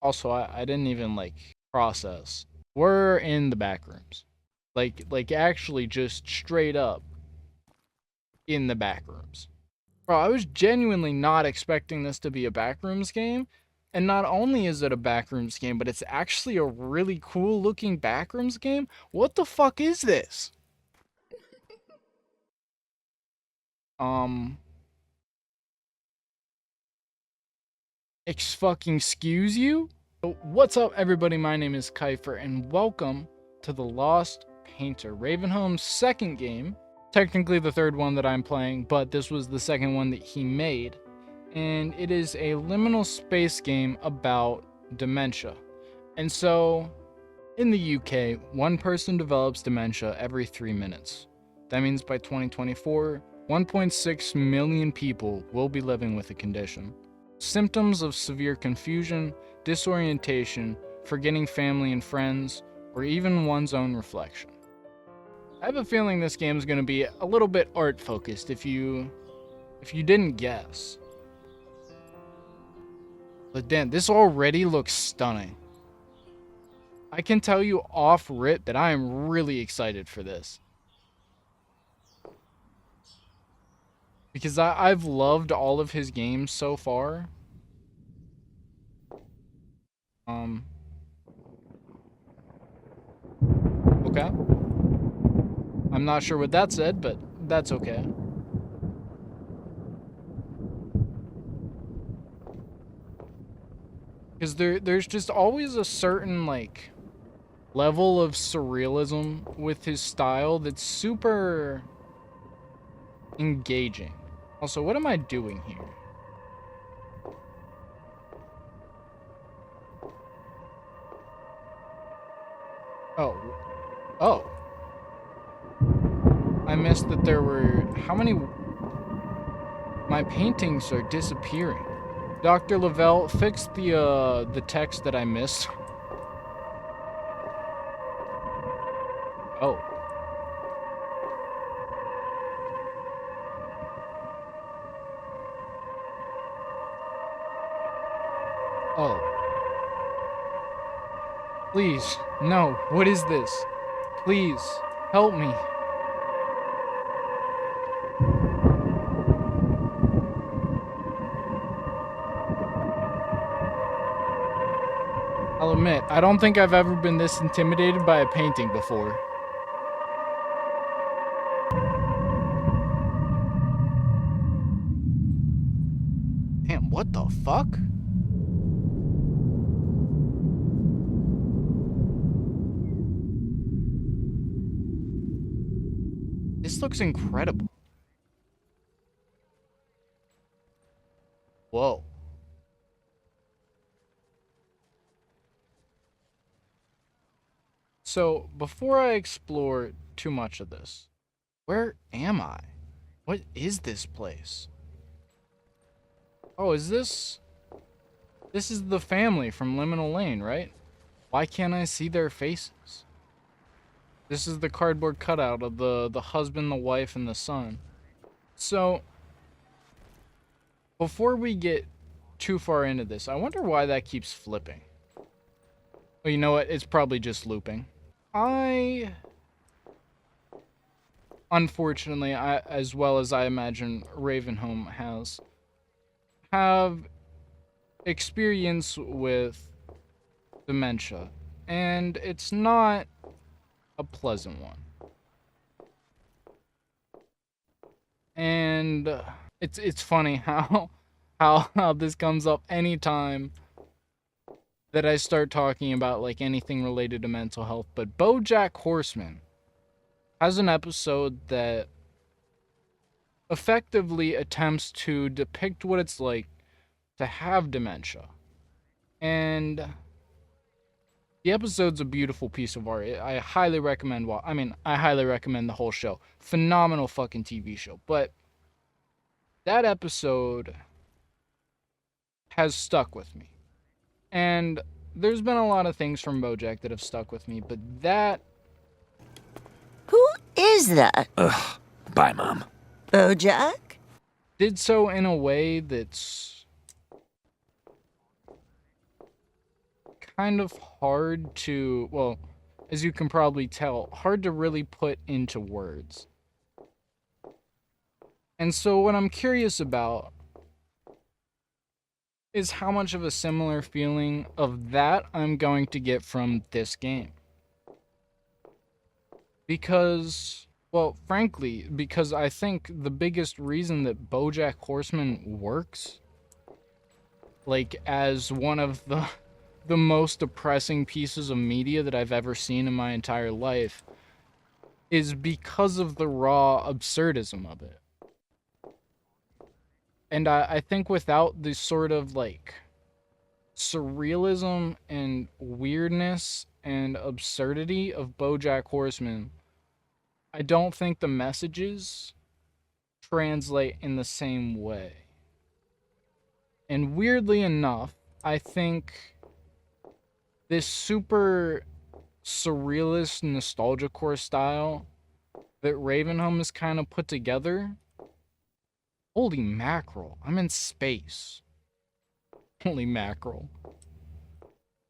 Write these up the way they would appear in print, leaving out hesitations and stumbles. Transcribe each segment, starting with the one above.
Also, I didn't even like process. We're in the back rooms. Like actually just straight up in the back rooms. Bro, I was genuinely not expecting this to be a backrooms game. And not only is it a backrooms game, but it's actually a really cool looking backrooms game. What the fuck is this? Um excuse you? What's up, everybody? My name is Kyphxr, and welcome to The Lost Painter, Ravenhome's second game. Technically the third one that I'm playing, but this was the second one that he made. And it is a liminal space game about dementia. And so, in the UK, one person develops dementia every 3 minutes. That means by 2024, 1.6 million people will be living with the condition. Symptoms of severe confusion, disorientation, forgetting family and friends, or even one's own reflection. I have a feeling this game is going to be a little bit art focused if you didn't guess. But damn, this already looks stunning. I can tell you off rip that I am really excited for this. Because I've loved all of his games so far. Okay. I'm not sure what that said, but that's okay. Because there's just always a certain, like, level of surrealism with his style that's super engaging. Also, what am I doing here? Oh. I missed that there were... How many... My paintings are disappearing. Dr. Lavelle, fix the text that I missed. Oh. Oh. Please, no. What is this? Please, help me. I'll admit, I don't think I've ever been this intimidated by a painting before. Damn, what the fuck? This looks incredible. Whoa. So, before I explore too much of this, where am I? What is this place? Oh, is this... This is the family from Liminal Lane, right? Why can't I see their faces? This is the cardboard cutout of the husband, the wife, and the son. So, before we get too far into this, I wonder why that keeps flipping. Well, you know what? It's probably just looping. Unfortunately, as well as I imagine Ravenhome have experience with dementia, and it's not a pleasant one. And it's funny how this comes up anytime that I start talking about like anything related to mental health, but BoJack Horseman has an episode that effectively attempts to depict what it's like to have dementia. And the episode's a beautiful piece of art. I highly recommend I highly recommend the whole show. Phenomenal fucking TV show. But that episode has stuck with me. And there's been a lot of things from BoJack that have stuck with me, but that... Who is that? Ugh. Bye, Mom. BoJack? Did so in a way that's... kind of hard to, well, as you can probably tell, hard to really put into words. And so what I'm curious about is how much of a similar feeling of that I'm going to get from this game. Because, well, frankly, because I think the biggest reason that BoJack Horseman works, like, as one of the most depressing pieces of media that I've ever seen in my entire life, is because of the raw absurdism of it. And I think without the sort of, like, surrealism and weirdness and absurdity of BoJack Horseman, I don't think the messages translate in the same way. And weirdly enough, I think this super surrealist nostalgia core style that Ravenhome has kind of put together. Holy mackerel, I'm in space. Holy mackerel.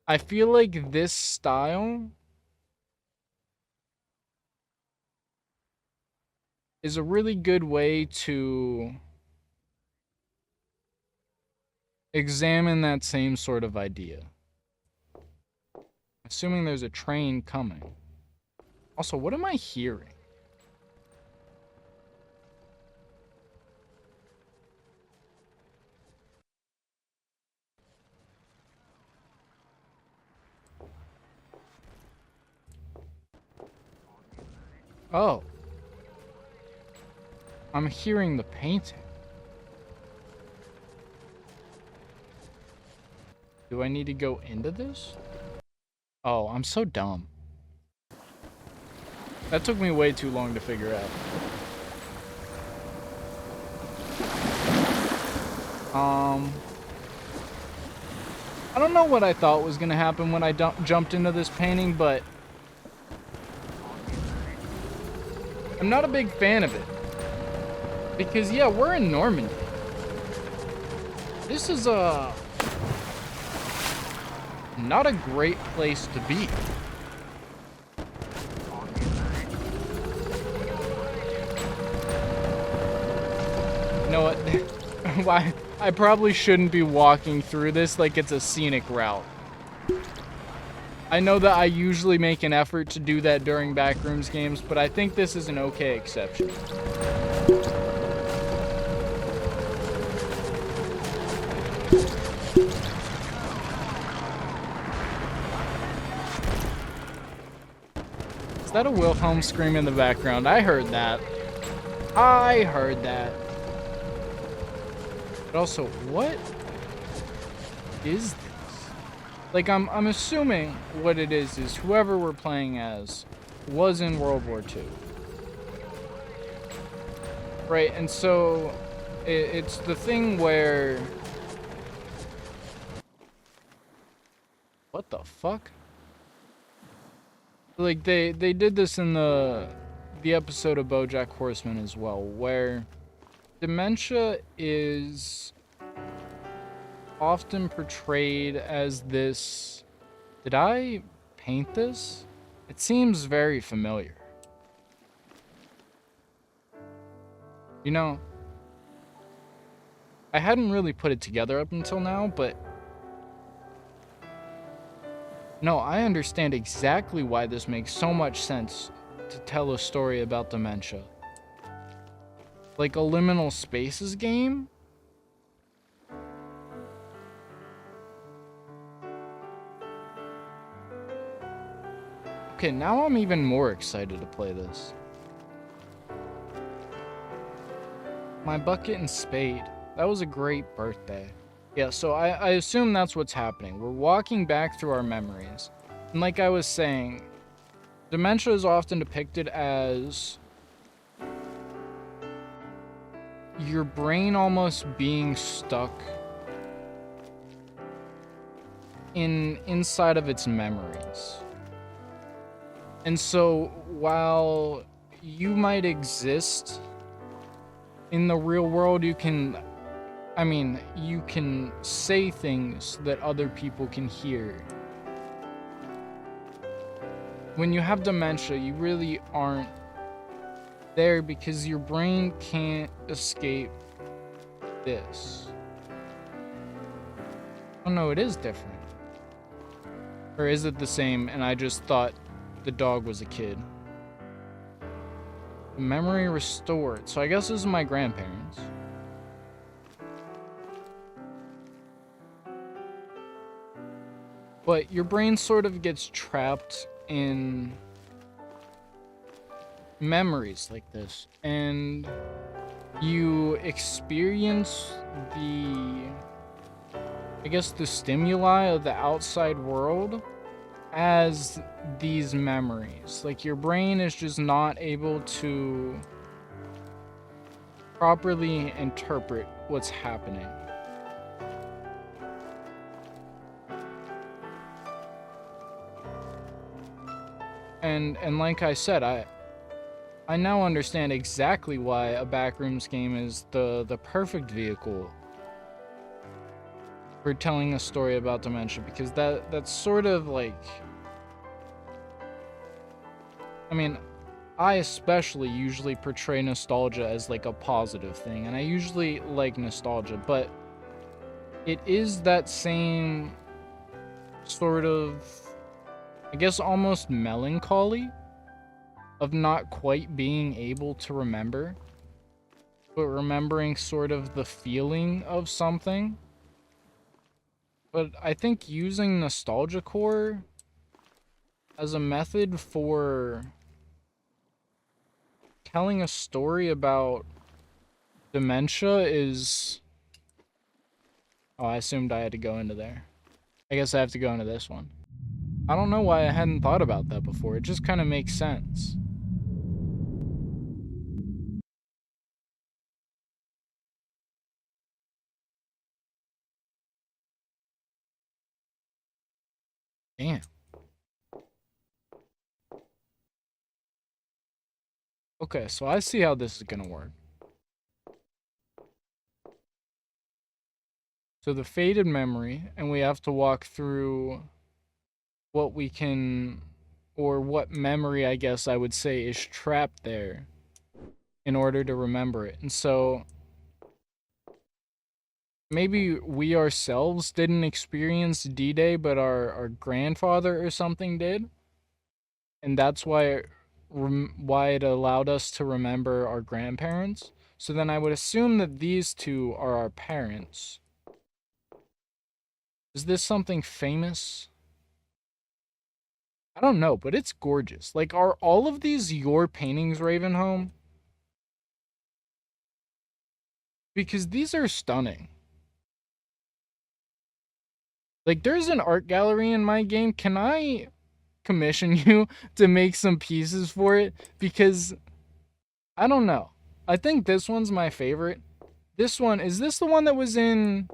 I feel like this style is a really good way to examine that same sort of idea. Assuming there's a train coming. Also, what am I hearing? Oh. I'm hearing the painting. Do I need to go into this? Oh, I'm so dumb. That took me way too long to figure out. I don't know what I thought was gonna happen when I jumped into this painting, but I'm not a big fan of it. Because, yeah, we're in Normandy. This is not a great place to be. You know what? Why? I probably shouldn't be walking through this like it's a scenic route. I know that I usually make an effort to do that during Backrooms games, but I think this is an okay exception. Is that a Wilhelm scream in the background? I heard that. I heard that. But also, what is this? Like, I'm assuming what it is whoever we're playing as was in World War II. Right, and so it's the thing where... What the fuck? Like, they did this in the episode of BoJack Horseman as well, where dementia is often portrayed as this... Did I paint this? It seems very familiar. You know, I hadn't really put it together up until now, but no, I understand exactly why this makes so much sense to tell a story about dementia. Like a liminal spaces game? Okay, now I'm even more excited to play this. My bucket and spade. That was a great birthday. Yeah, so I assume that's what's happening. We're walking back through our memories. And like I was saying, dementia is often depicted as your brain almost being stuck inside of its memories. And so while you might exist in the real world, you can say things that other people can hear. when you have dementia, you really aren't there because your brain can't escape this. Oh no, it is different. Or is it the same and I just thought the dog was a kid? Memory restored. So I guess this is my grandparents. But your brain sort of gets trapped in memories like this. And you experience I guess the stimuli of the outside world as these memories. Like your brain is just not able to properly interpret what's happening. And like I said, I now understand exactly why a Backrooms game is the perfect vehicle for telling a story about dementia, because that's sort of like, I mean, I especially usually portray nostalgia as like a positive thing, and I usually like nostalgia, but it is that same sort of, I guess, almost melancholy of not quite being able to remember, but remembering sort of the feeling of something. But I think using nostalgia core as a method for telling a story about dementia is... Oh, I assumed I had to go into there. I guess I have to go into this one. I don't know why I hadn't thought about that before. It just kind of makes sense. Damn. Okay, so I see how this is gonna work. So the faded memory, and we have to walk through what we can, or what memory I guess I would say is trapped there in order to remember it. And so maybe we ourselves didn't experience D-Day, but our grandfather or something did. And that's why it allowed us to remember our grandparents. So then I would assume that these two are our parents. Is this something famous? I don't know, but it's gorgeous. Like, are all of these your paintings, Ravenhome? Because these are stunning. Like, there's an art gallery in my game. Can I commission you to make some pieces for it? Because, I don't know. I think this one's my favorite. This one, is this the one that was in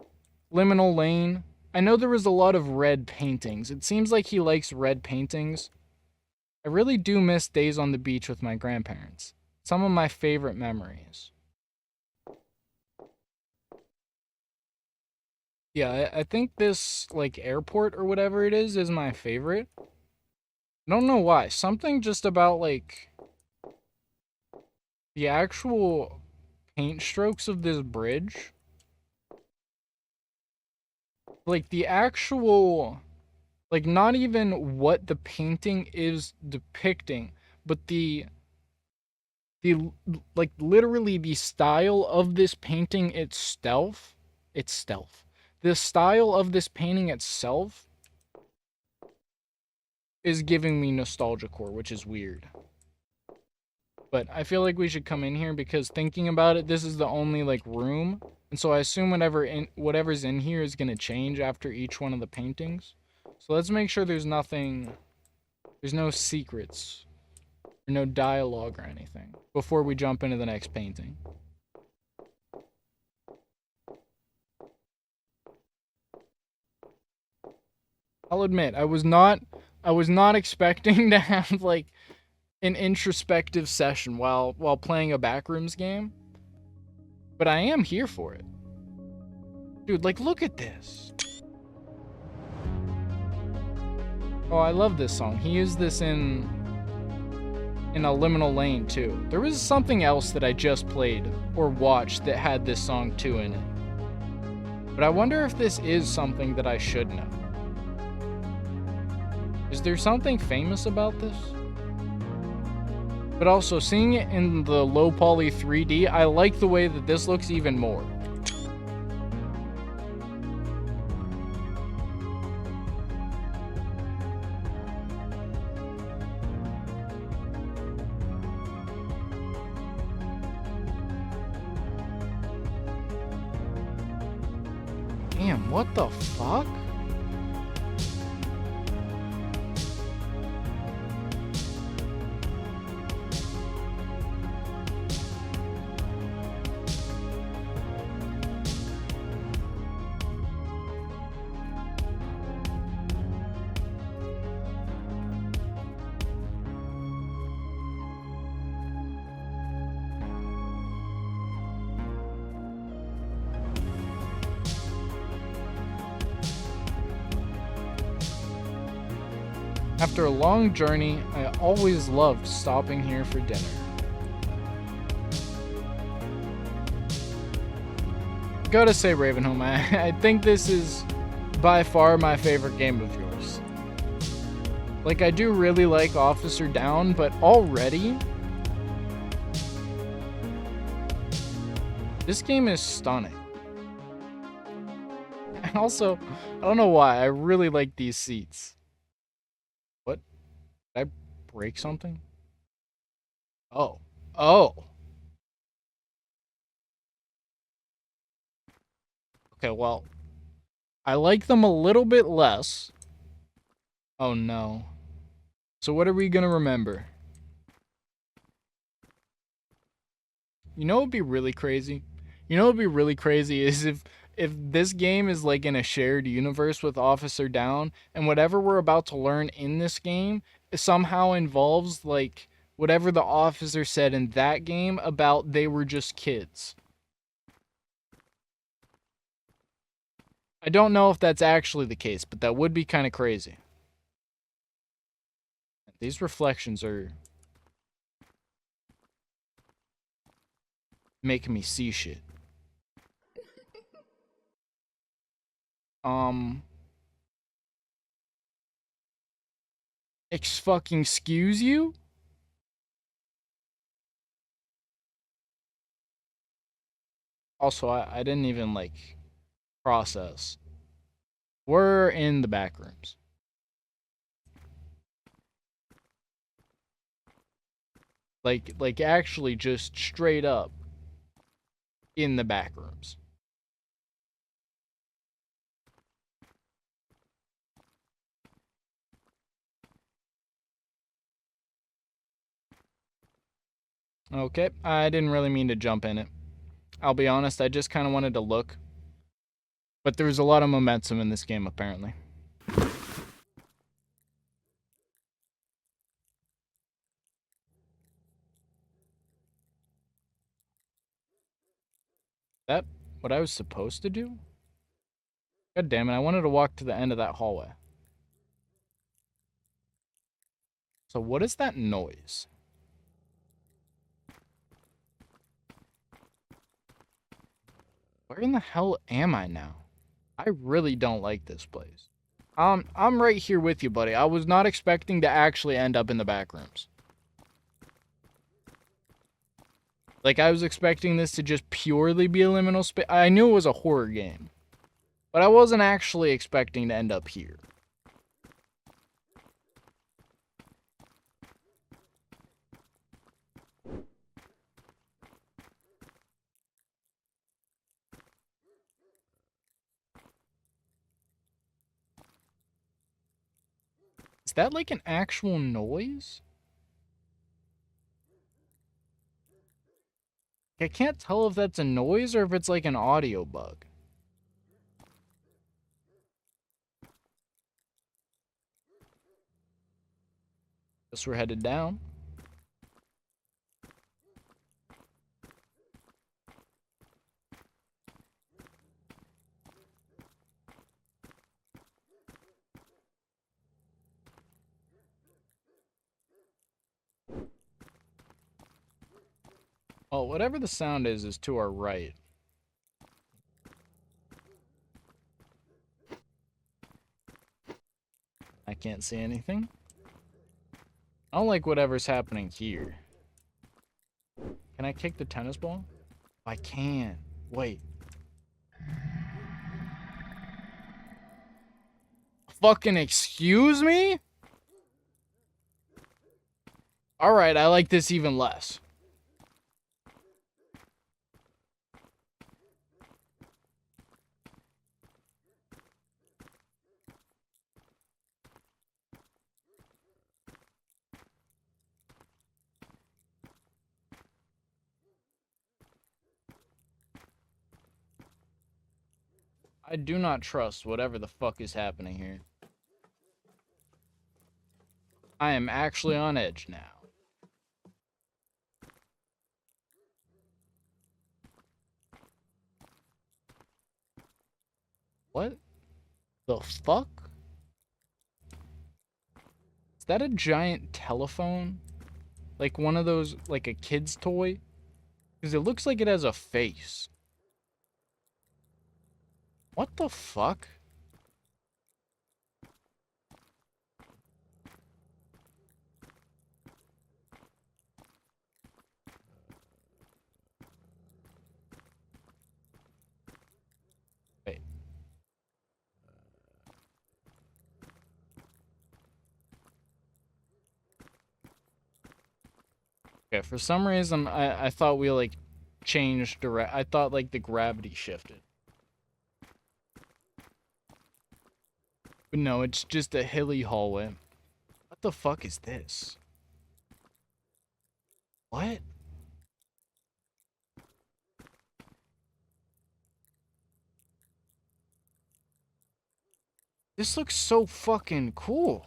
Liminal Lane? I know there was a lot of red paintings. It seems like he likes red paintings. I really do miss days on the beach with my grandparents. Some of my favorite memories. Yeah, I think this, like, airport or whatever it is my favorite. I don't know why. Something just about, like, the actual paint strokes of this bridge. Like, the actual, like, not even what the painting is depicting, but the like, literally the style of this painting itself. The style of this painting itself is giving me nostalgia core, which is weird. But I feel like we should come in here because thinking about it, this is the only, like, room. And so I assume whatever's in here is going to change after each one of the paintings. So let's make sure there's no secrets or no dialogue or anything before we jump into the next painting. I'll admit, I was not expecting to have, like, an introspective session while playing a Backrooms game, but I am here for it. Dude, like, look at this. Oh, I love this song. He used this in a liminal lane too. There was something else that I just played or watched that had this song too in it. But I wonder if this is something that I should know. Is there something famous about this? But also, seeing it in the low poly 3D, I like the way that this looks even more. Damn, what the fuck? After a long journey, I always loved stopping here for dinner. Gotta say, Ravenhome, I think this is by far my favorite game of yours. Like, I do really like Officer Down, but already, this game is stunning. And also, I don't know why, I really like these seats. What? Did I break something? Oh. Oh! Okay, well, I like them a little bit less. Oh no. So what are we gonna remember? You know what would be really crazy? You know what would be really crazy is if this game is like in a shared universe with Officer Down, and whatever we're about to learn in this game somehow involves like whatever the officer said in that game about they were just kids. I don't know if that's actually the case, but that would be kind of crazy. These reflections are making me see shit. Excuse you? Also, I didn't even like process. We're in the back rooms. Like actually just straight up in the back rooms. Okay, I didn't really mean to jump in it. I'll be honest, I just kind of wanted to look. But there's a lot of momentum in this game, apparently. That what I was supposed to do? God damn it, I wanted to walk to the end of that hallway. So what is that noise? Where in the hell am I now? I really don't like this place. I'm right here with you, buddy. I was not expecting to actually end up in the back rooms. Like, I was expecting this to just purely be a liminal space. I knew it was a horror game, but I wasn't actually expecting to end up here. Is that like an actual noise? I can't tell if that's a noise or if it's like an audio bug. Guess we're headed down. Well, whatever the sound is to our right. I can't see anything. I don't like whatever's happening here. Can I kick the tennis ball? I can. Wait. Fucking excuse me? Alright, I like this even less. I do not trust whatever the fuck is happening here. I am actually on edge now. What the fuck? Is that a giant telephone? Like one of those, like a kid's toy? Because it looks like it has a face. What the fuck? Wait. Okay, for some reason, I thought we, like, changed direct. I thought, like, the gravity shifted. But no, it's just a hilly hallway. What the fuck is this? What? This looks so fucking cool.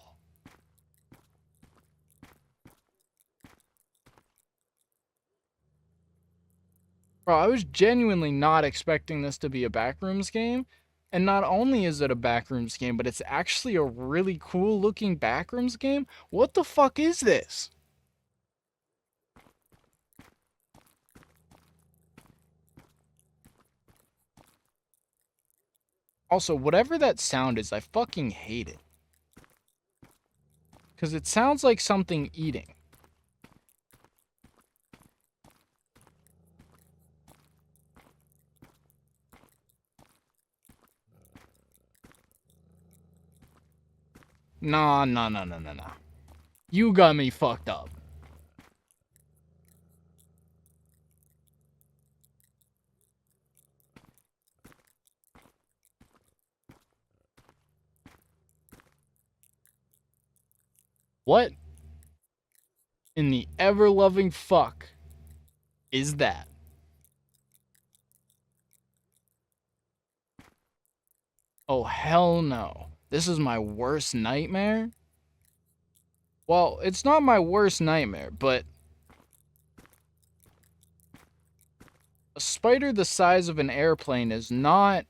Bro, I was genuinely not expecting this to be a Backrooms game. And not only is it a Backrooms game, but it's actually a really cool looking Backrooms game. What the fuck is this? Also, whatever that sound is, I fucking hate it. Because it sounds like something eating. Nah. You got me fucked up. What in the ever-loving fuck is that? Oh, hell no. This is my worst nightmare? Well, it's not my worst nightmare, but a spider the size of an airplane is not...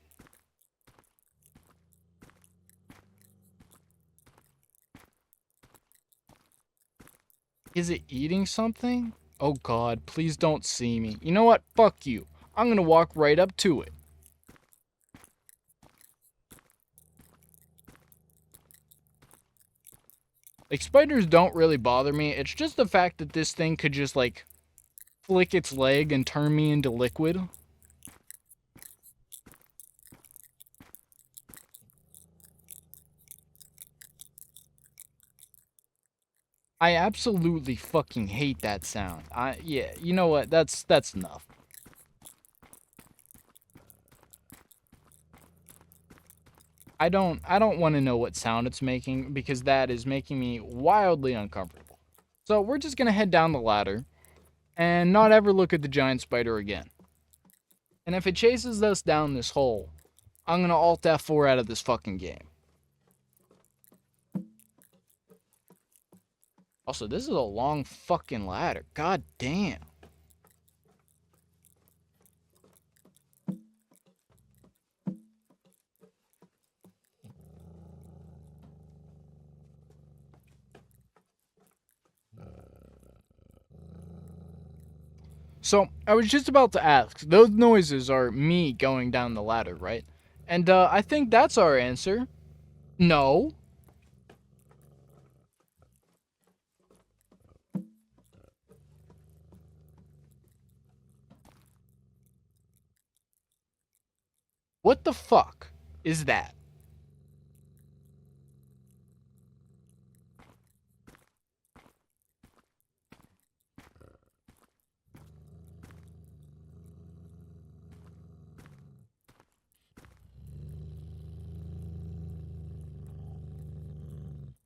Is it eating something? Oh god, please don't see me. You know what? Fuck you. I'm gonna walk right up to it. Like, spiders don't really bother me. It's just the fact that this thing could just, like, flick its leg and turn me into liquid. I absolutely fucking hate that sound. Yeah, you know what? That's enough. I don't want to know what sound it's making because that is making me wildly uncomfortable. So we're just gonna head down the ladder and not ever look at the giant spider again. And if it chases us down this hole, I'm gonna Alt F4 out of this fucking game. Also, this is a long fucking ladder. God damn. So, I was just about to ask, those noises are me going down the ladder, right? And, I think that's our answer. No. What the fuck is that?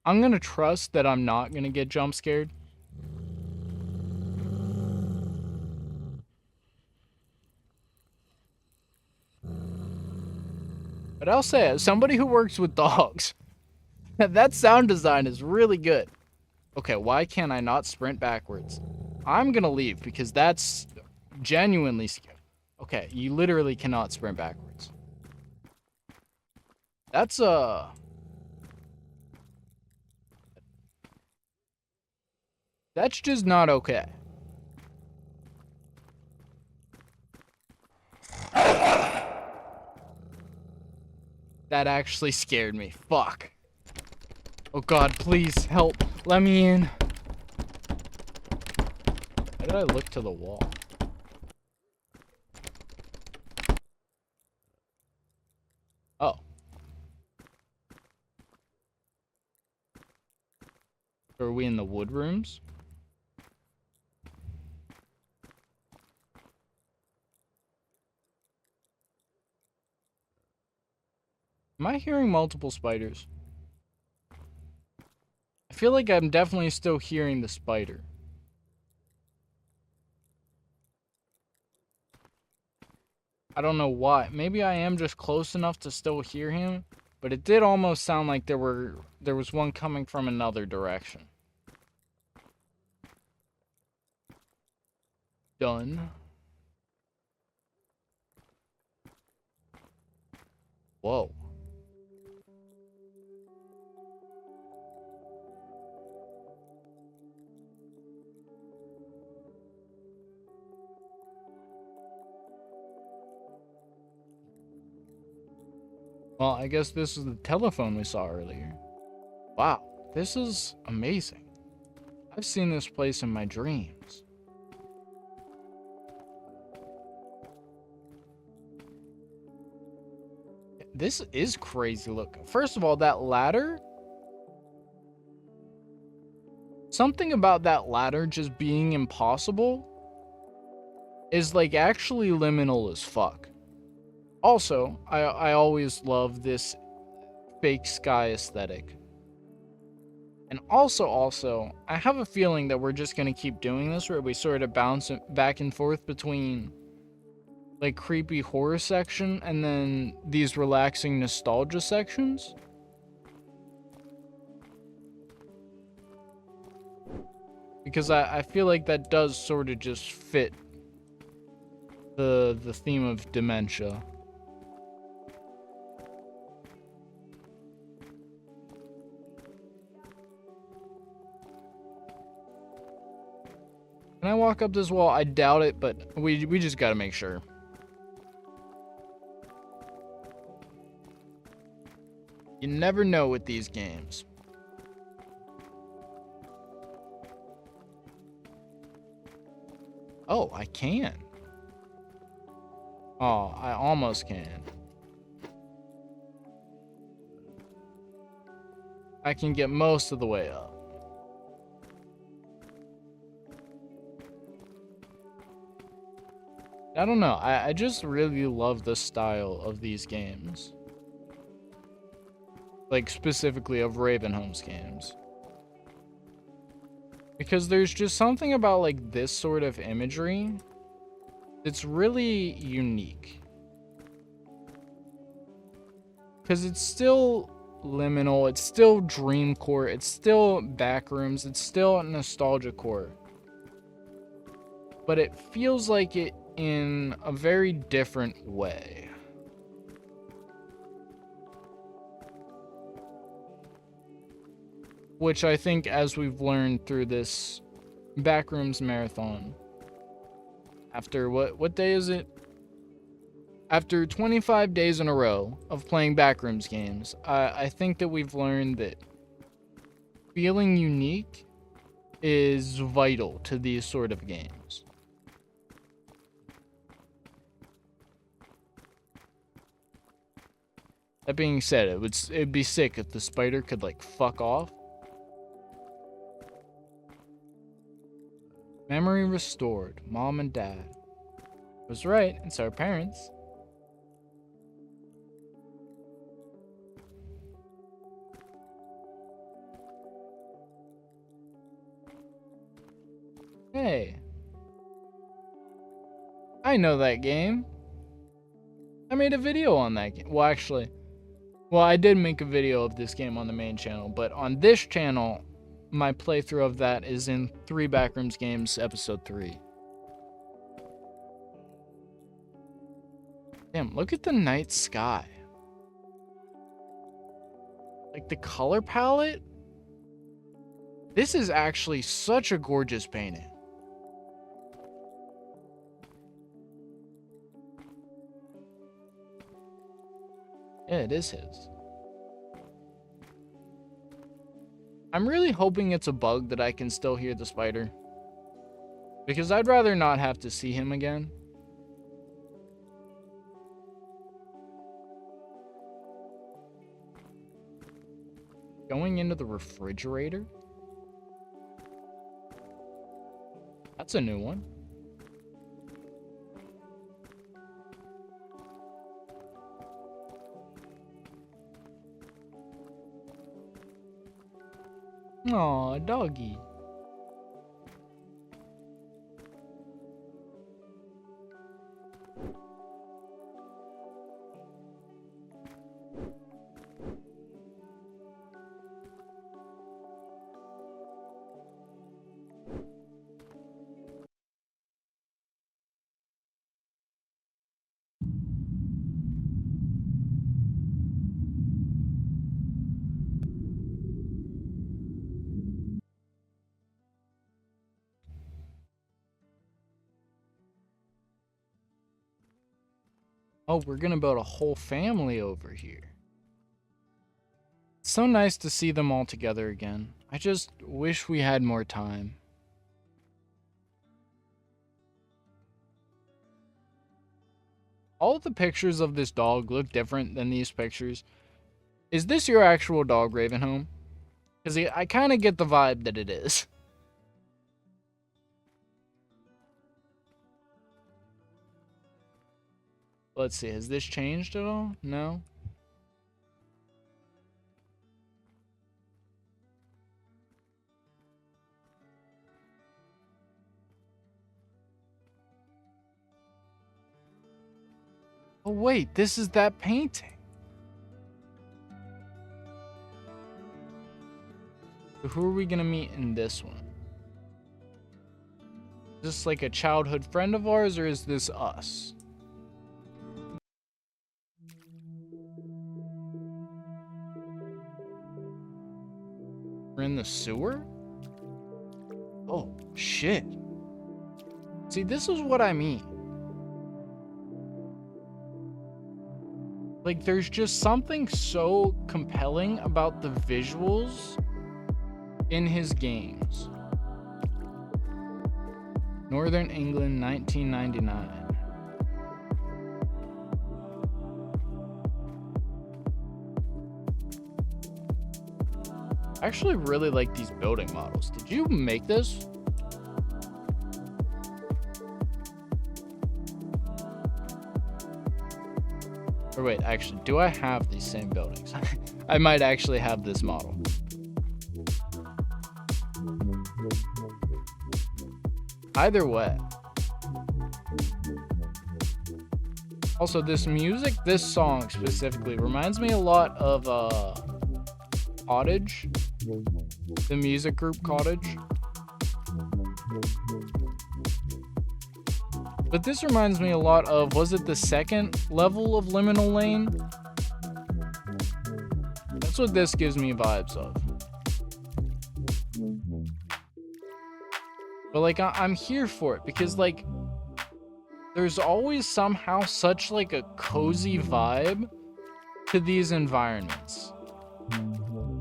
I'm gonna trust that I'm not gonna get jump scared. But I'll say, as somebody who works with dogs, that sound design is really good. Okay, why can't I not sprint backwards? I'm gonna leave because that's genuinely scary. Okay, you literally cannot sprint backwards. That's that's just not okay. That actually scared me. Fuck. Oh god, please help. Let me in. Why did I look to the wall? Oh. Are we in the wood rooms? Am I hearing multiple spiders? I feel like I'm definitely still hearing the spider. I don't know why. Maybe I am just close enough to still hear him, but it did almost sound like there was one coming from another direction. Done. Whoa. Well, I guess this is the telephone we saw earlier. Wow, this is amazing. I've seen this place in my dreams. This is crazy looking. First of all, that ladder. Something about that ladder just being impossible is like actually liminal as fuck. Also, I always love this fake sky aesthetic. And also, I have a feeling that we're just gonna keep doing this where we sort of bounce back and forth between like creepy horror section and then these relaxing nostalgia sections. Because I feel like that does sort of just fit the theme of dementia. Can I walk up this wall? I doubt it, but we just gotta make sure. You never know with these games. Oh, I can. Oh, I almost can. I can get most of the way up. I don't know. I just really love the style of these games. Like, specifically of Ravenhome's games. Because there's just something about, like, this sort of imagery that's really unique. Because it's still liminal, it's still dreamcore, it's still backrooms, it's still nostalgia core. But it feels like it in a very different way. Which I think, as we've learned through this Backrooms marathon, After what day is it? After 25 days in a row of playing Backrooms games, I think that we've learned that feeling unique is vital to these sort of games. That being said, it'd be sick if the spider could like fuck off. Memory restored. Mom and Dad. I was right, it's our parents. Hey. I know that game. I made a video on that game. Well, actually, I did make a video of this game on the main channel, but on this channel, my playthrough of that is in 3 Backrooms Games, episode 3. Damn, look at the night sky. Like the color palette. This is actually such a gorgeous painting. Yeah, it is his. I'm really hoping it's a bug that I can still hear the spider. Because I'd rather not have to see him again. Going into the refrigerator? That's a new one. Aw, doggy. Oh, we're gonna build a whole family over here. It's so nice to see them all together again. I just wish we had more time. All of the pictures of this dog look different than these pictures. Is this your actual dog, Ravenhome? Because I kind of get the vibe that it is. Let's see, has this changed at all? No? Oh wait, this is that painting. So who are we gonna meet in this one? Is this like a childhood friend of ours, or is this us? We're in the sewer? Oh, shit. See, this is what I mean. Like, there's just something so compelling about the visuals in his games. Northern England, 1999. I actually really like these building models. Did you make this? Or wait, actually, do I have these same buildings? I might actually have this model. Either way. Also, this music, this song specifically, reminds me a lot of Cottage. The music group Cottage. But this reminds me a lot of, was it the second level of Liminal Lane? That's what this gives me vibes of. But like, I'm here for it because like, there's always somehow such like a cozy vibe to these environments.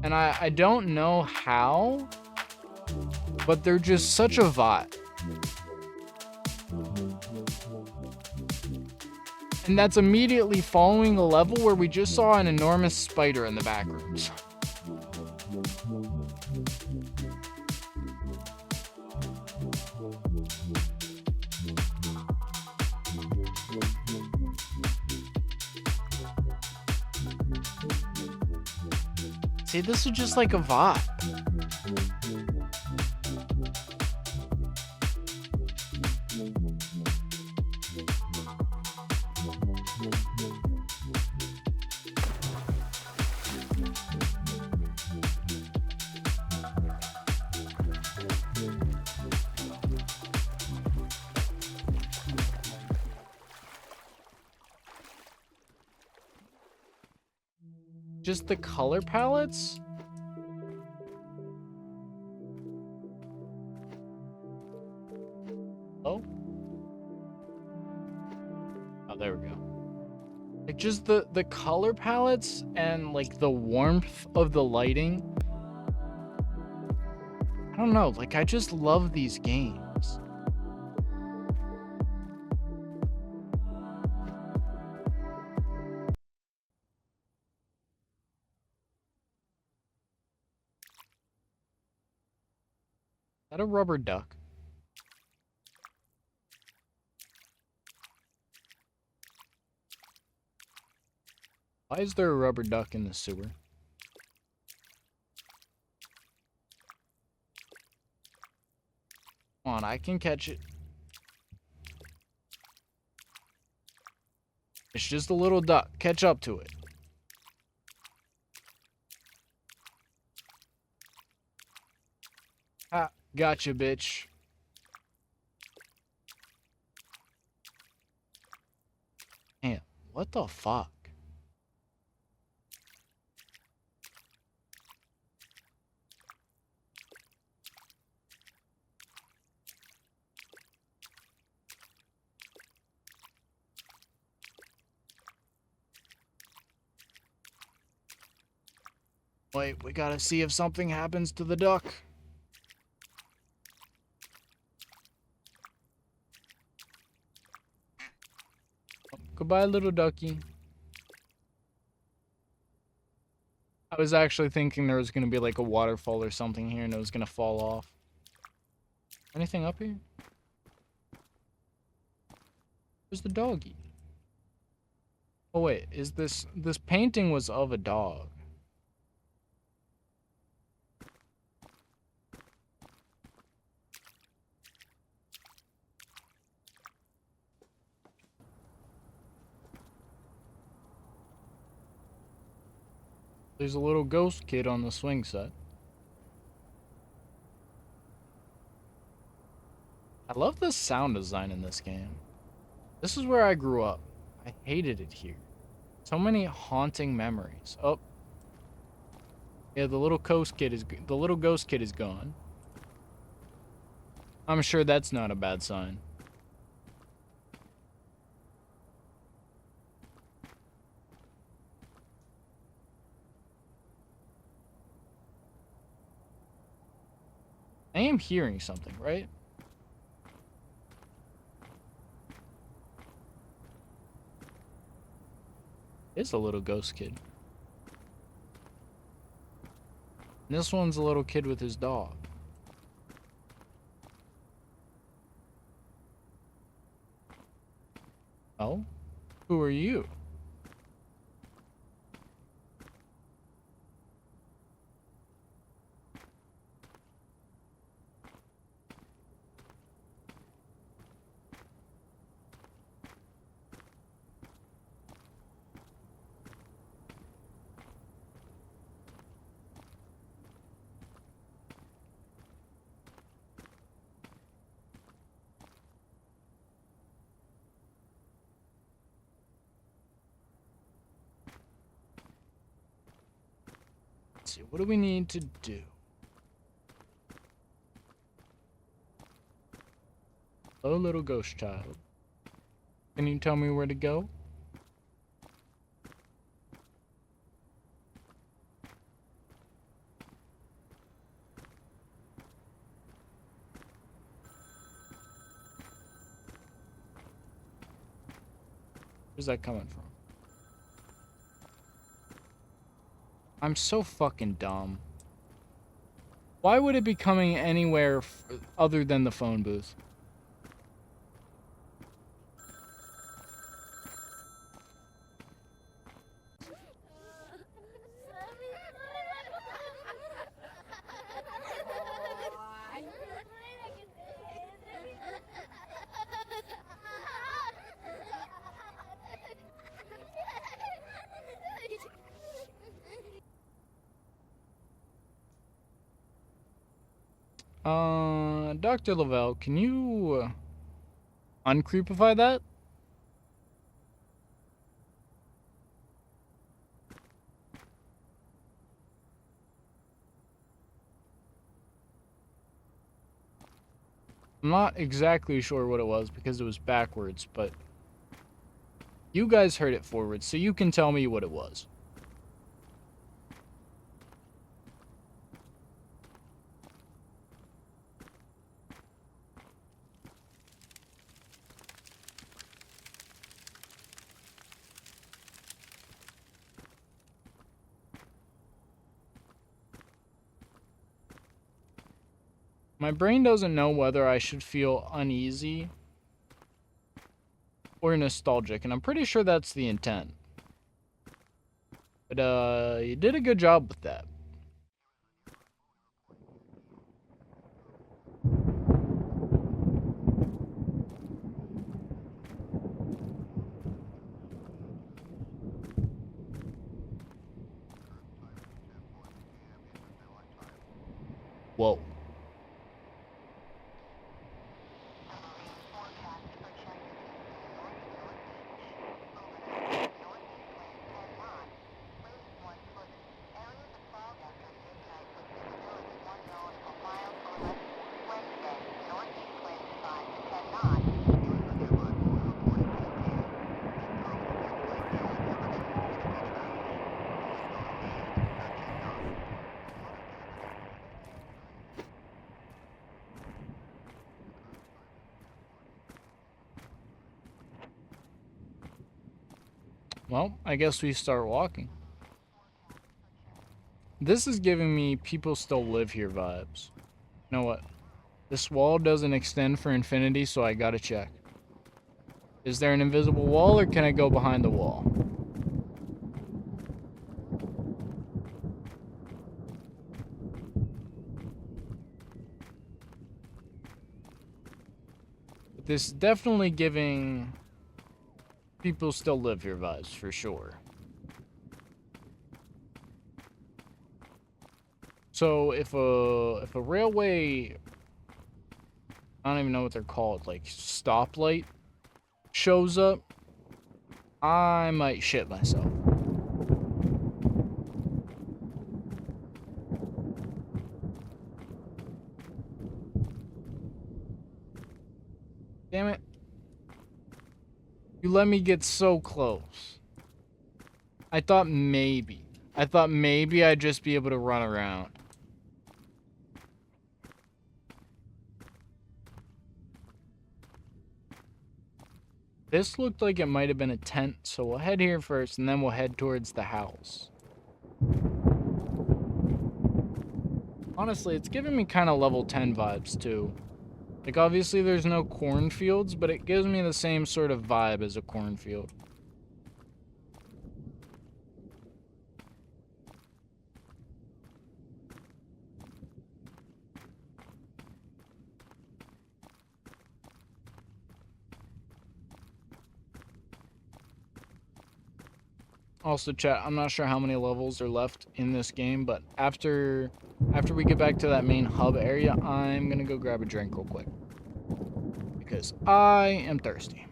And I don't know how, but they're just such a vibe. And that's immediately following a level where we just saw an enormous spider in the back rooms. See, this is just like a vibe. Just the color palettes? Oh? Oh, there we go. Like just the color palettes and like the warmth of the lighting. I don't know, like I just love these games. Is that a rubber duck? Why is there a rubber duck in the sewer? Come on, I can catch it. It's just a little duck. Catch up to it. Ah, gotcha, bitch. Damn, what the fuck? Wait, we gotta see if something happens to the duck. Goodbye, little ducky. I was actually thinking there was going to be like a waterfall or something here and it was going to fall off. Anything up here? Where's the doggy? Oh wait, is this painting was of a dog. There's a little ghost kid on the swing set. I love the sound design in this game. This is where I grew up. I hated it here. So many haunting memories. Oh. Yeah, the little ghost kid is gone. I'm sure that's not a bad sign. I am hearing something, right? It's a little ghost kid. And this one's a little kid with his dog. Oh? Who are you? Let's see, what do we need to do? Hello, little ghost child. Can you tell me where to go? Where's that coming from? I'm so fucking dumb. Why would it be coming anywhere other than the phone booth? Dr. Lavelle, can you uncreepify that? I'm not exactly sure what it was because it was backwards, but you guys heard it forwards, so you can tell me what it was. My brain doesn't know whether I should feel uneasy or nostalgic, and I'm pretty sure that's the intent. But, you did a good job with that. Whoa. Well, I guess we start walking. This is giving me people still live here vibes. You know what? This wall doesn't extend for infinity, so I gotta check. Is there an invisible wall, or can I go behind the wall? This is definitely giving people still live here vibes, for sure. So if a railway, I don't even know what they're called, like stoplight shows up, I might shit myself. Damn it. You let me get so close. I thought maybe I'd just be able to run around. This looked like it might have been a tent, so we'll head here first, and then we'll head towards the house. Honestly, it's giving me kind of level 10 vibes, too. Like, obviously there's no cornfields, but it gives me the same sort of vibe as a cornfield. Also, chat, I'm not sure how many levels are left in this game, but after we get back to that main hub area, I'm gonna go grab a drink real quick. Because I am thirsty.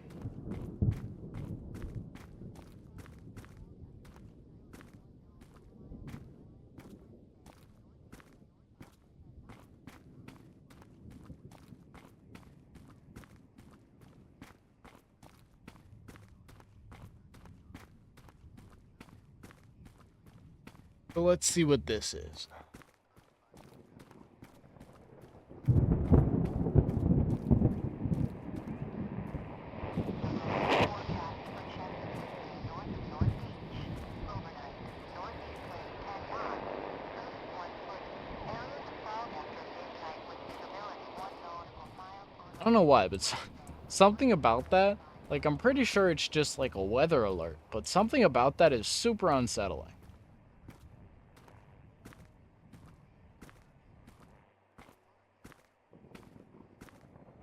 So let's see what this is. I don't know why, but something about that, like, I'm pretty sure it's just like a weather alert, but something about that is super unsettling.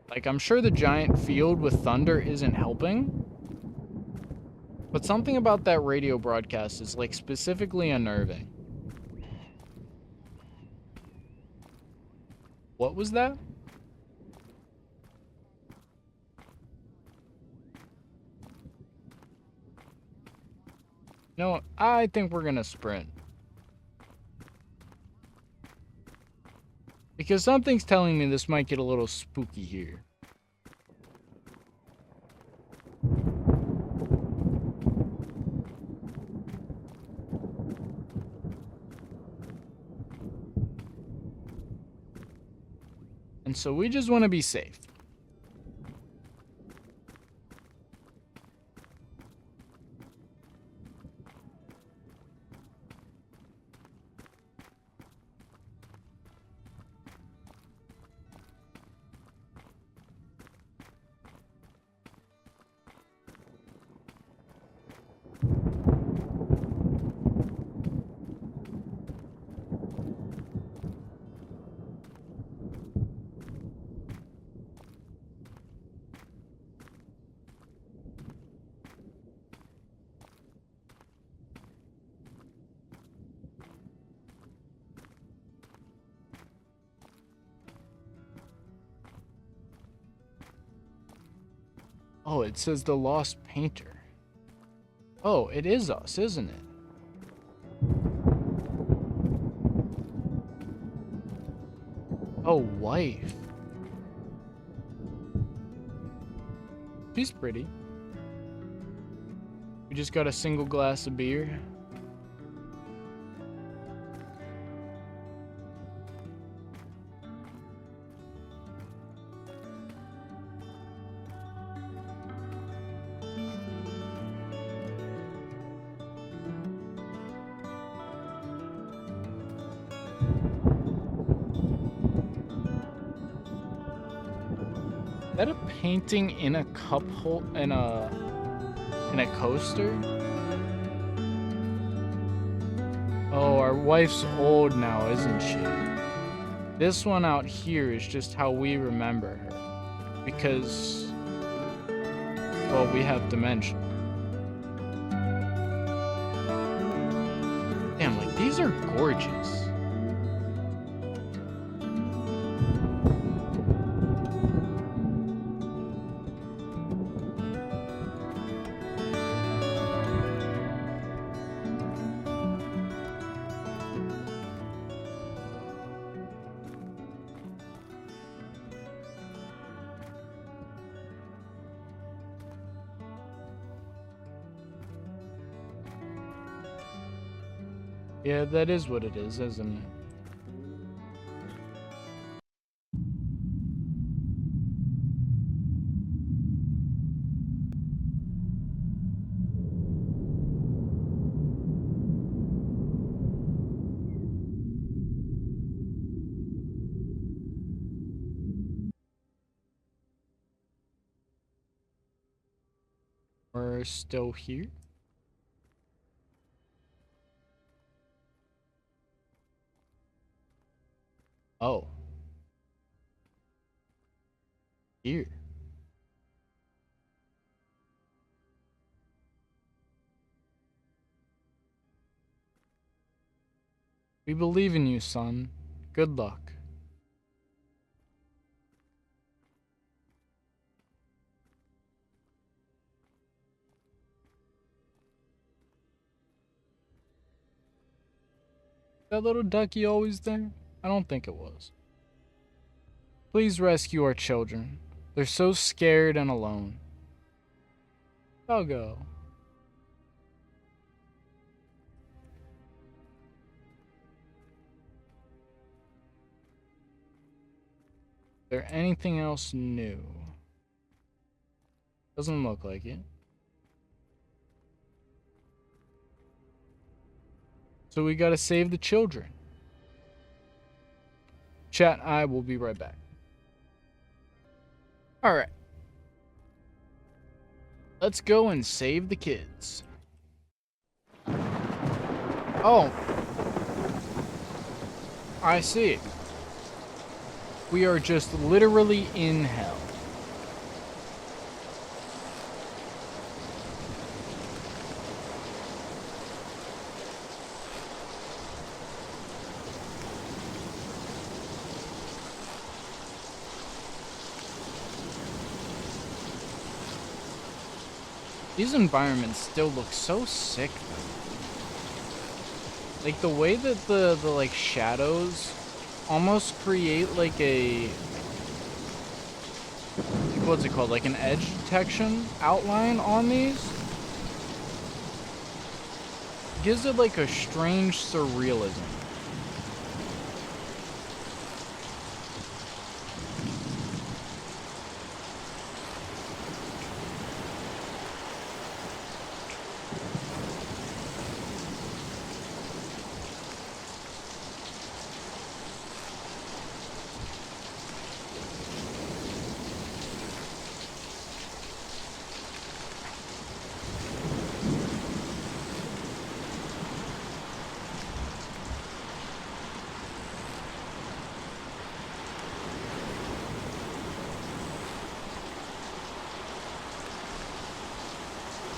Like, I'm sure the giant field with thunder isn't helping, but something about that radio broadcast is, like, specifically unnerving. What was that? No, I think we're gonna sprint. Because something's telling me this might get a little spooky here. And so we just want to be safe. Oh, it says the lost painter. Oh, it is us, isn't it? Oh, wife. She's pretty. We just got a single glass of beer. Is that a painting in a cup hole in a coaster? Oh, our wife's old now, isn't she? This one out here is just how we remember her. Because, well, we have dementia. Damn, like, these are gorgeous. Yeah, that is what it is, isn't it? We're still here. Oh. Here. We believe in you, son. Good luck. That little ducky always there? I don't think it was. Please rescue our children. They're so scared and alone. I'll go. there anything else new? Doesn't look like it. So we gotta save the children. Chat, I will be right back. Alright. Let's go and save the kids. Oh. I see. We are just literally in hell. These environments still look so sick, though. Like, the way that the like, shadows almost create, like, a... What's it called? Like, an edge detection outline on these? Gives it, like, a strange surrealism.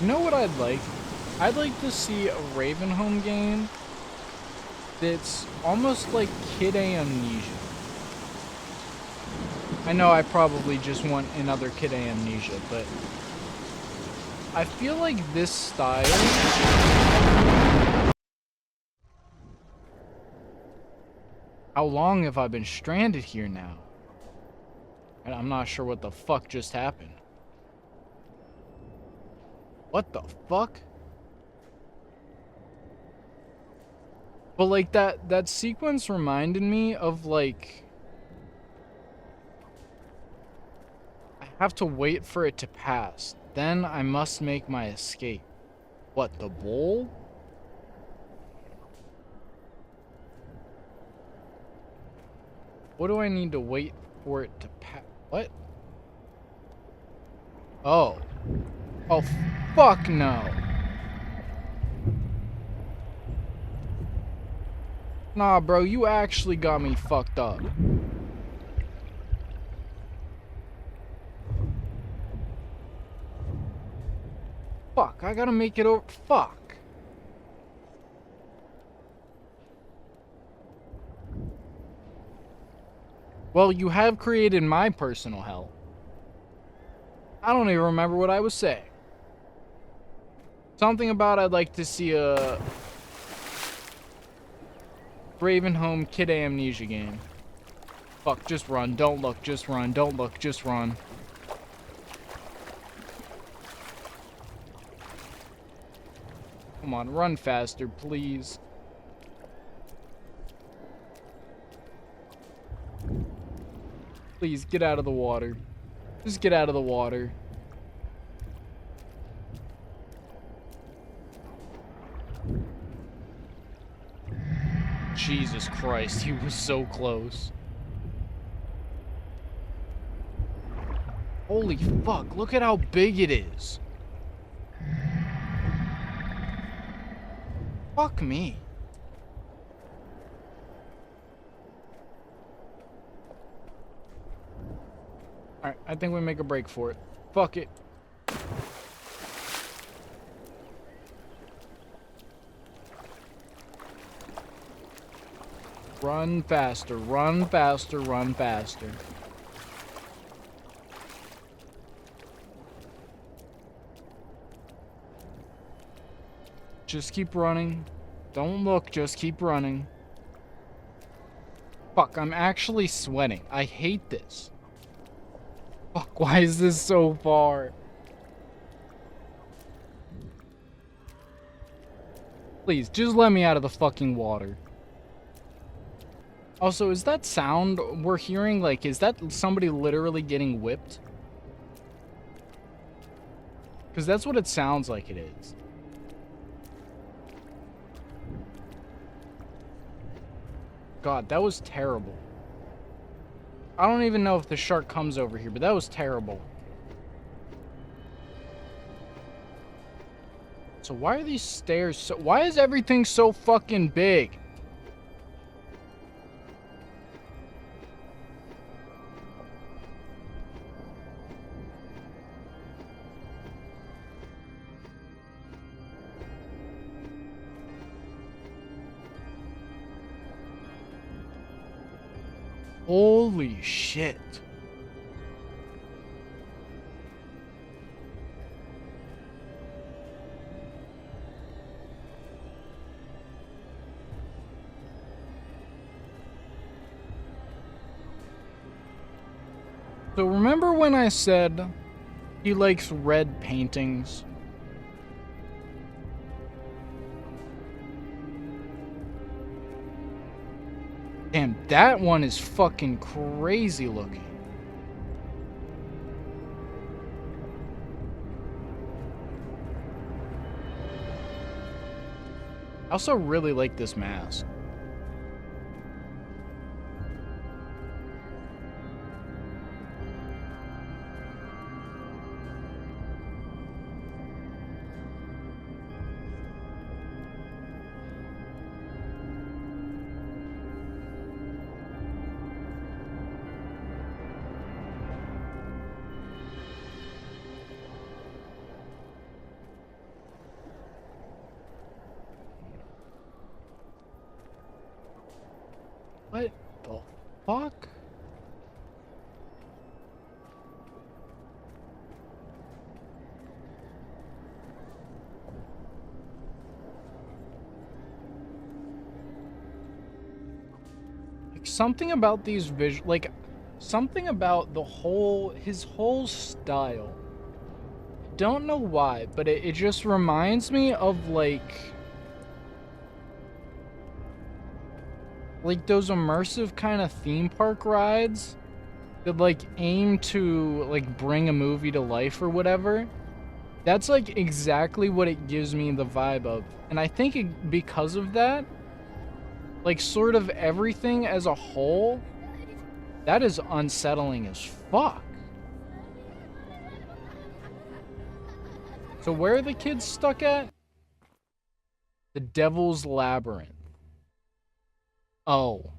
You know what I'd like? I'd like to see a Ravenhome game that's almost like Kid Amnesia. I know I probably just want another Kid Amnesia, but I feel like this style... How long have I been stranded here now? And I'm not sure what the fuck just happened. What the fuck? But like that sequence reminded me of like I have to wait for it to pass. Then I must make my escape. What, the bowl? What do I need to wait for it to pass? What? Oh. Oh, fuck no. Nah, bro, you actually got me fucked up. Fuck, I gotta make it over. Fuck. Well, you have created my personal hell. I don't even remember what I was saying. Something about I'd like to see a Ravenhome Kid Amnesia game. Fuck, just run. Don't look, just run. Don't look, just run. Come on, run faster, please. Please, get out of the water. Just get out of the water. Jesus Christ, he was so close. Holy fuck, look at how big it is. Fuck me. Alright, I think we make a break for it. Fuck it. Run faster, run faster, run faster. Just keep running. Don't look, just keep running. Fuck, I'm actually sweating. I hate this. Fuck, why is this so far? Please, just let me out of the fucking water. Also, is that sound we're hearing, like, is that somebody literally getting whipped? Because that's what it sounds like it is. God, that was terrible. I don't even know if the shark comes over here, but that was terrible. So why are these stairs so... Why is everything so fucking big? Holy shit. So remember when I said he likes red paintings? Damn, that one is fucking crazy looking. I also really like this mask. What the fuck? Like something about these something about his whole style. Don't know why, but it just reminds me of like those immersive kind of theme park rides that like aim to like bring a movie to life or whatever. That's like exactly what it gives me the vibe of. And I think because of that, like sort of everything as a whole, that is unsettling as fuck. So where are the kids stuck at? The Devil's Labyrinth. Oh.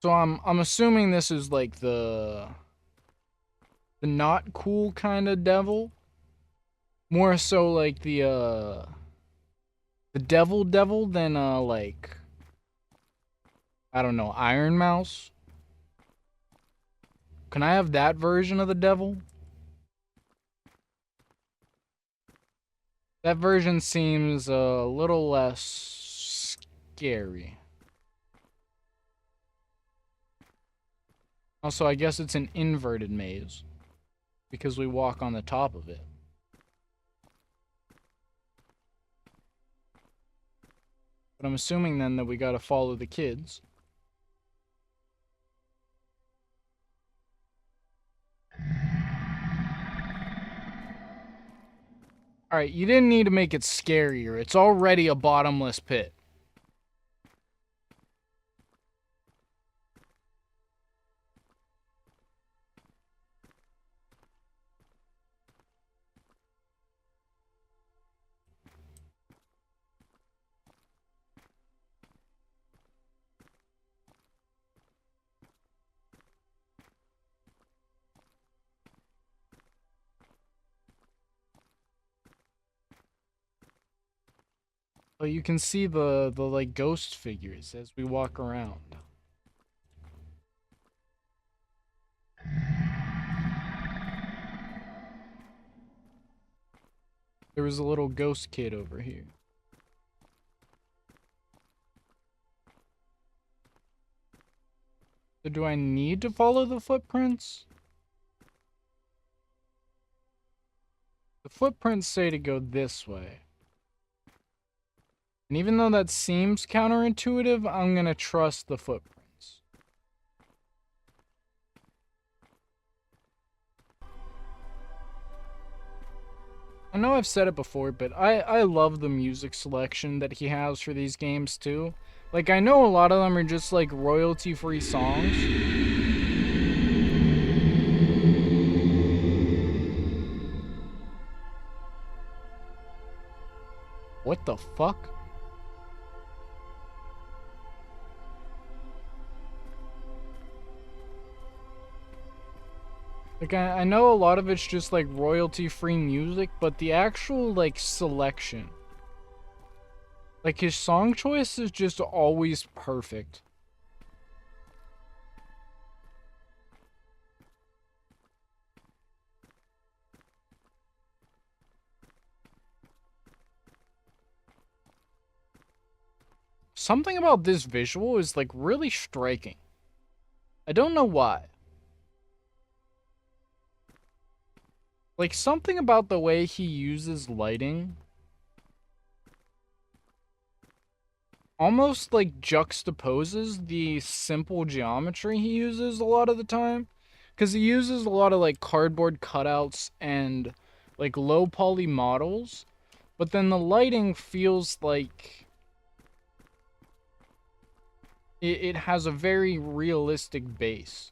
So I'm assuming this is like the not cool kind of devil. More so like the devil than like I don't know, Iron Mouse. Can I have that version of the devil? That version seems a little less scary. Also, I guess it's an inverted maze because we walk on the top of it. But I'm assuming then that we gotta follow the kids. Alright, you didn't need to make it scarier. It's already a bottomless pit. But you can see the like ghost figures as we walk around. There was a little ghost kid over here. So do I need to follow the footprints? The footprints say to go this way. And even though that seems counterintuitive, I'm gonna trust the footprints. I know I've said it before, but I love the music selection that he has for these games too. Like, I know a lot of them are just like royalty-free songs. What the fuck? Like, I know a lot of it's just like royalty-free music, but the actual like selection, like his song choice is just always perfect. Something about this visual is like really striking. I don't know why. Like, something about the way he uses lighting almost like juxtaposes the simple geometry he uses a lot of the time. Because he uses a lot of like cardboard cutouts and like low poly models. But then the lighting feels like it has a very realistic base.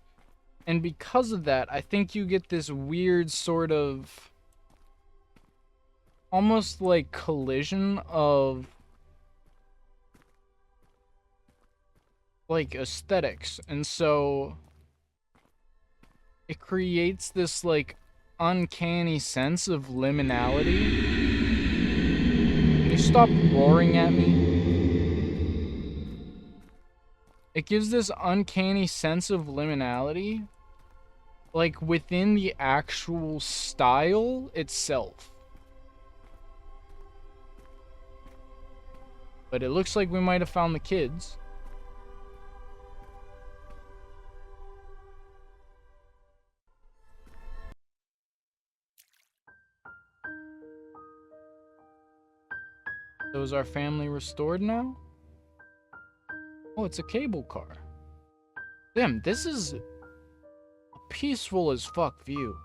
And because of that, I think you get this weird sort of almost like collision of like aesthetics. And so it creates this like uncanny sense of liminality. Can you stop roaring at me? It gives this uncanny sense of liminality, like within the actual style itself. But it looks like we might have found the kids. So is our family restored now? Oh, it's a cable car. Damn, this is a peaceful as fuck view.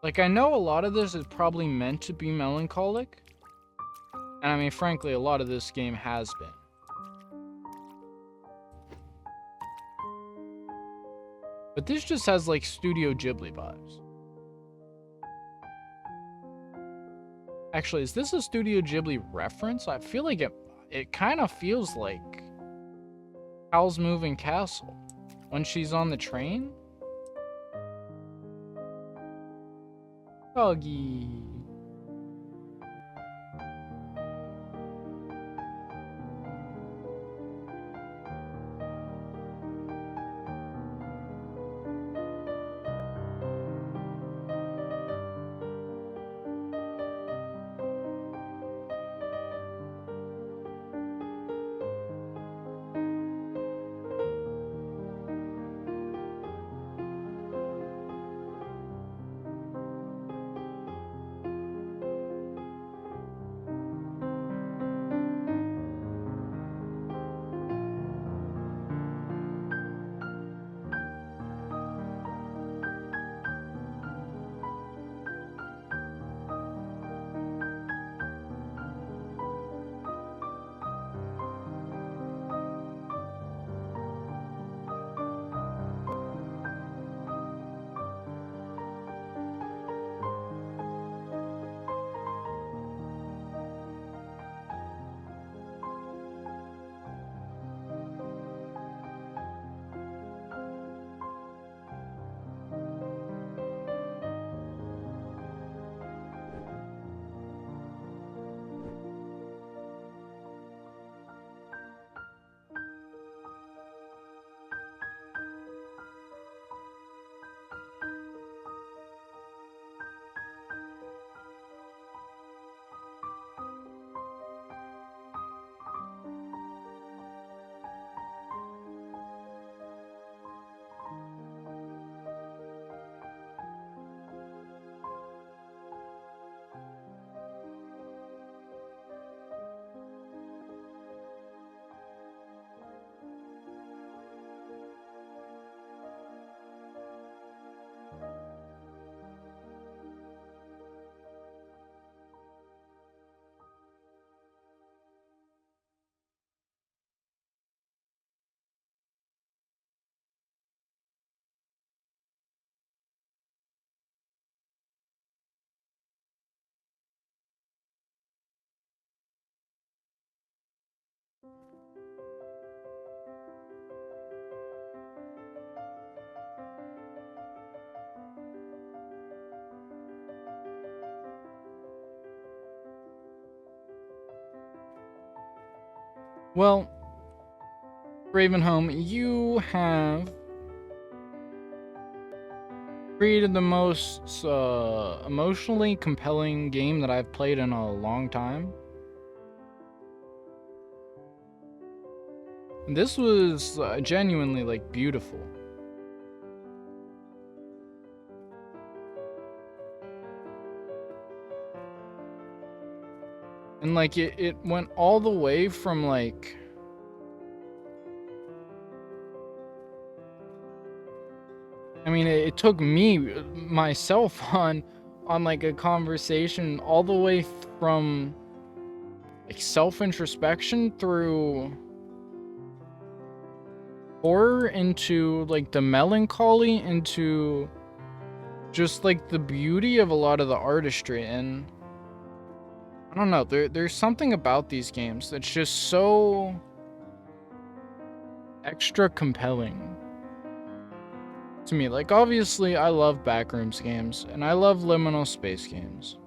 Like, I know a lot of this is probably meant to be melancholic. And I mean, frankly, a lot of this game has been. But this just has, like, Studio Ghibli vibes. Actually, is this a Studio Ghibli reference? I feel like it kind of feels like Howl's Moving Castle when she's on the train. Doggy. Well, Ravenhome, you have created the most emotionally compelling game that I've played in a long time. This was genuinely, like, beautiful. And, like, it went all the way from, like... I mean, it took me, myself, on like, a conversation all the way from, like, self-introspection through horror into, like, the melancholy into just, like, the beauty of a lot of the artistry. And I don't know, there's something about these games that's just so extra compelling to me. Like, obviously, I love Backrooms games, and I love liminal space games.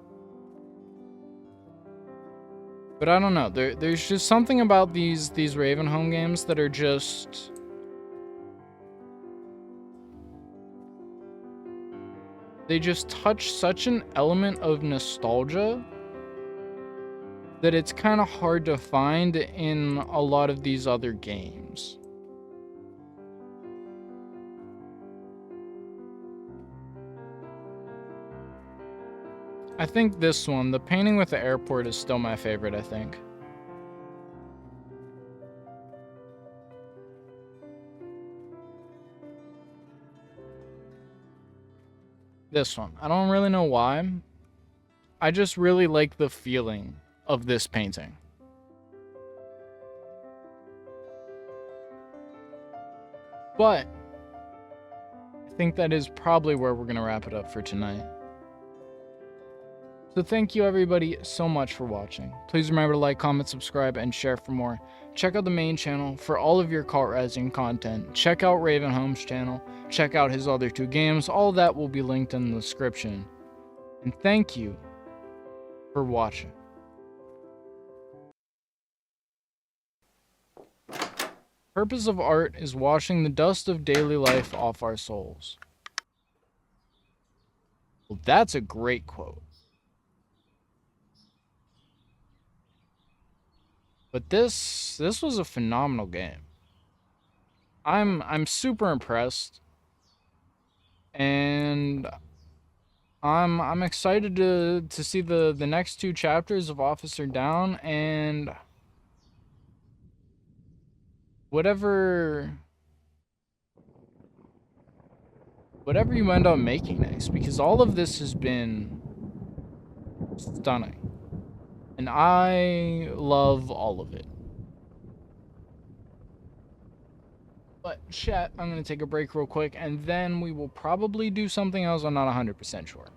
But I don't know, there's just something about these Ravenhome games that are just... they just touch such an element of nostalgia that it's kind of hard to find in a lot of these other games. I think this one, the painting with the airport, is still my favorite, I think. This one. I don't really know why. I just really like the feeling of this painting. But I think that is probably where we're going to wrap it up for tonight. So thank you everybody so much for watching. Please remember to like, comment, subscribe, and share for more. Check out the main channel for all of your Kult Rising content. Check out Ravenhome's channel. Check out his other 2 games. All of that will be linked in the description. And thank you for watching. Purpose of art is washing the dust of daily life off our souls. Well, that's a great quote. But this was a phenomenal game. I'm super impressed, and I'm excited to see the next 2 chapters of Officer Down, and whatever you end up making next, because all of this has been stunning, and I love all of it. But chat, I'm going to take a break real quick, and then we will probably do something else. I'm not 100% sure.